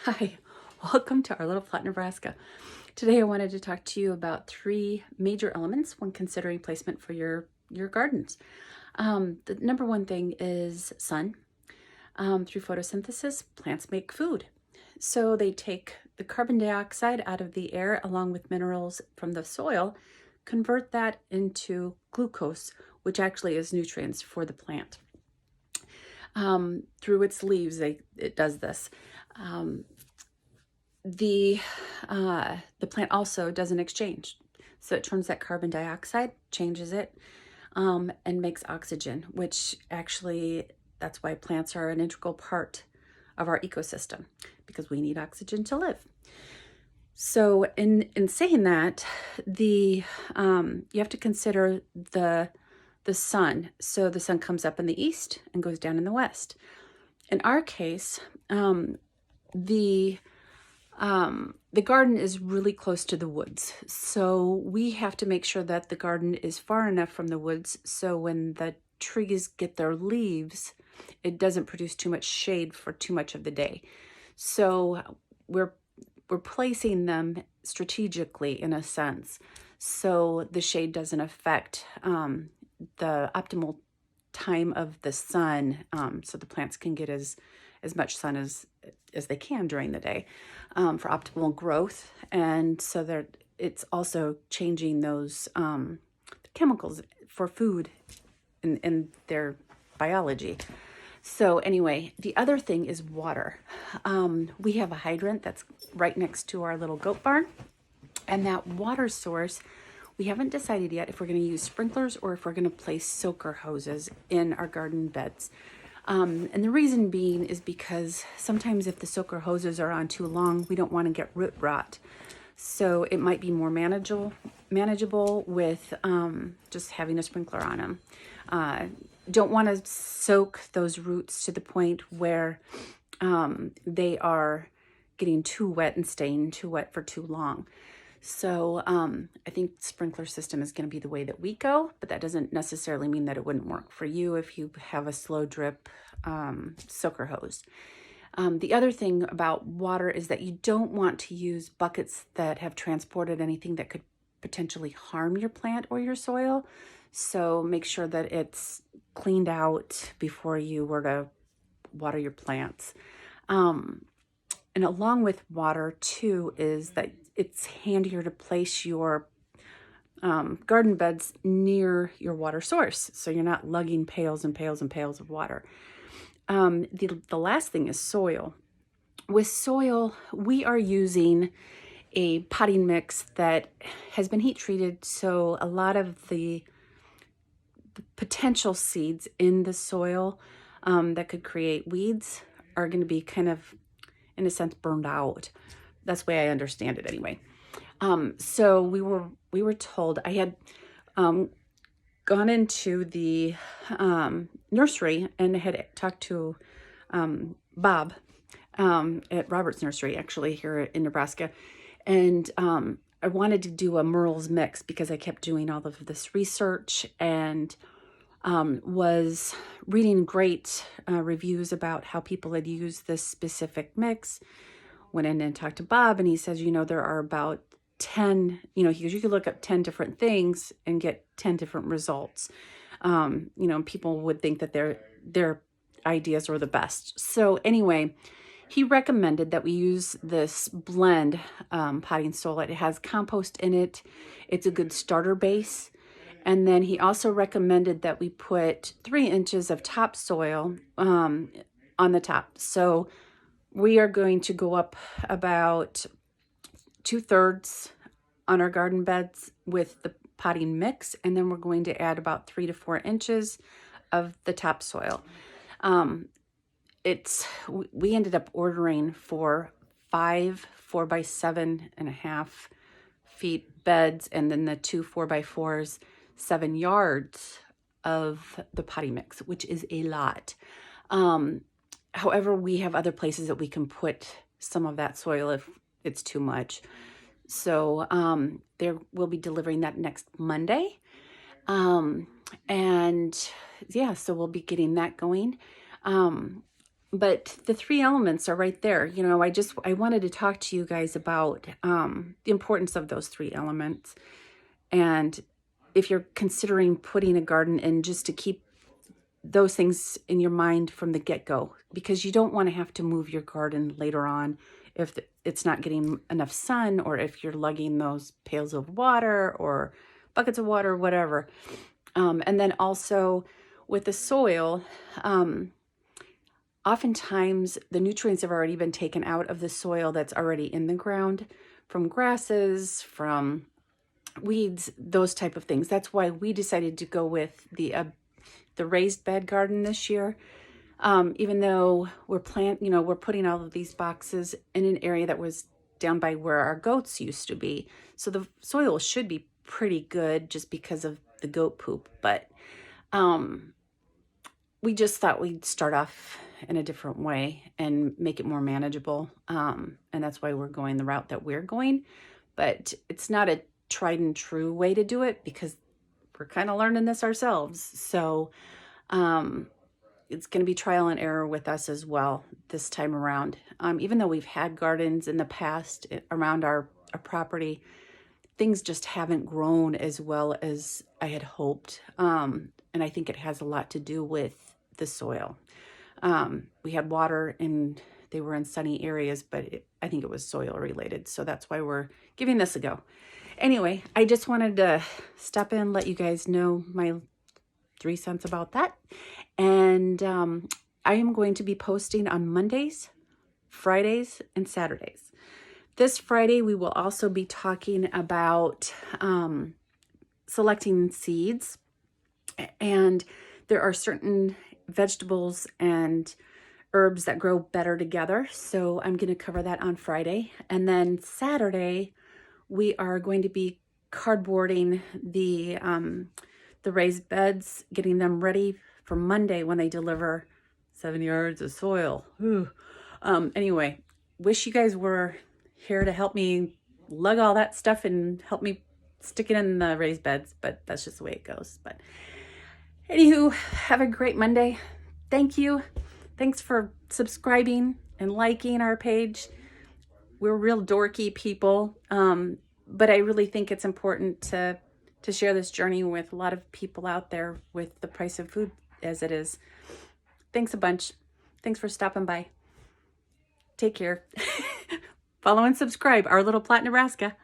Hi, welcome to our little flat Nebraska. Today I wanted to talk to you about three major elements when considering placement for your gardens. The number one thing is sun. Through photosynthesis, plants make food. So they take the carbon dioxide out of the air along with minerals from the soil, convert that into glucose, which actually is nutrients for the plant. Through its leaves, it does this. The plant also does an exchange. So it turns that carbon dioxide, changes it, and makes oxygen, which actually, that's why plants are an integral part of our ecosystem, because we need oxygen to live. So in saying that, you have to consider the sun. So the sun comes up in the east and goes down in the west. In our case, the garden is really close to the woods. So we have to make sure that the garden is far enough from the woods so when the trees get their leaves, it doesn't produce too much shade for too much of the day. So we're placing them strategically in a sense, so the shade doesn't affect the optimal time of the sun, so the plants can get as much sun as they can during the day for optimal growth. And so that it's also changing those chemicals for food in their biology. So anyway, the other thing is water. We have a hydrant that's right next to our little goat barn, and that water source, we haven't decided yet if we're going to use sprinklers or if we're going to place soaker hoses in our garden beds. And the reason being is because sometimes if the soaker hoses are on too long, we don't want to get root rot. So it might be more manageable with just having a sprinkler on them. Don't want to soak those roots to the point where they are getting too wet and staying too wet for too long. So I think sprinkler system is going to be the way that we go, but that doesn't necessarily mean that it wouldn't work for you if you have a slow drip soaker hose. The other thing about water is that you don't want to use buckets that have transported anything that could potentially harm your plant or your soil. So make sure that it's cleaned out before you were to water your plants. And along with water too is that it's handier to place your garden beds near your water source, so you're not lugging pails and pails and pails of water. The last thing is soil. With soil, we are using a potting mix that has been heat treated, so a lot of the potential seeds in the soil that could create weeds are going to be kind of, in a sense, burned out. That's the way I understand it anyway. So we were told, I had gone into the nursery and had talked to Bob at Robert's Nursery, actually, here in Nebraska. And I wanted to do a Merle's mix because I kept doing all of this research and was reading great reviews about how people had used this specific mix. Went in and talked to Bob, and he says, there are about 10, he goes, you could look up 10 different things and get 10 different results. People would think that their ideas are the best. So anyway, he recommended that we use this blend potting soil. It has compost in it. It's a good starter base. And then he also recommended that we put 3 inches of topsoil on the top. So we are going to go up about 2/3 on our garden beds with the potting mix, and then we're going to add about 3 to 4 inches of the topsoil. We ended up ordering for 5 4x7.5 feet beds, and then the 2 4x4s, 7 yards of the potting mix, which is a lot. However, we have other places that we can put some of that soil if it's too much. So we'll be delivering that next Monday. And yeah, so we'll be getting that going. But the three elements are right there. You know, I wanted to talk to you guys about the importance of those three elements. And if you're considering putting a garden in, just to keep those things in your mind from the get-go, because you don't want to have to move your garden later on if it's not getting enough sun, or if you're lugging those pails of water or buckets of water, whatever. And then also with the soil, oftentimes the nutrients have already been taken out of the soil that's already in the ground from grasses, from weeds, those type of things. That's why we decided to go with the raised bed garden this year. Even though we're putting all of these boxes in an area that was down by where our goats used to be. So the soil should be pretty good just because of the goat poop. But we just thought we'd start off in a different way and make it more manageable. And that's why we're going the route that we're going. But it's not a tried and true way to do it, because we're kind of learning this ourselves. So it's going to be trial and error with us as well this time around. Even though we've had gardens in the past around our property, things just haven't grown as well as I had hoped. And I think it has a lot to do with the soil. We had water and they were in sunny areas, but I think it was soil related. So that's why we're giving this a go. Anyway, I just wanted to stop in, let you guys know my 3 cents about that. And I am going to be posting on Mondays, Fridays, and Saturdays. This Friday, we will also be talking about selecting seeds. And there are certain vegetables and herbs that grow better together. So I'm going to cover that on Friday. And then Saturday, we are going to be cardboarding the raised beds, getting them ready for Monday when they deliver 7 yards of soil. Anyway, wish you guys were here to help me lug all that stuff and help me stick it in the raised beds, but that's just the way it goes. But anywho, have a great Monday. Thank you. Thanks for subscribing and liking our page. We're real dorky people, but I really think it's important to share this journey with a lot of people out there with the price of food as it is. Thanks a bunch. Thanks for stopping by. Take care. Follow and subscribe. Our Little Plot, Nebraska.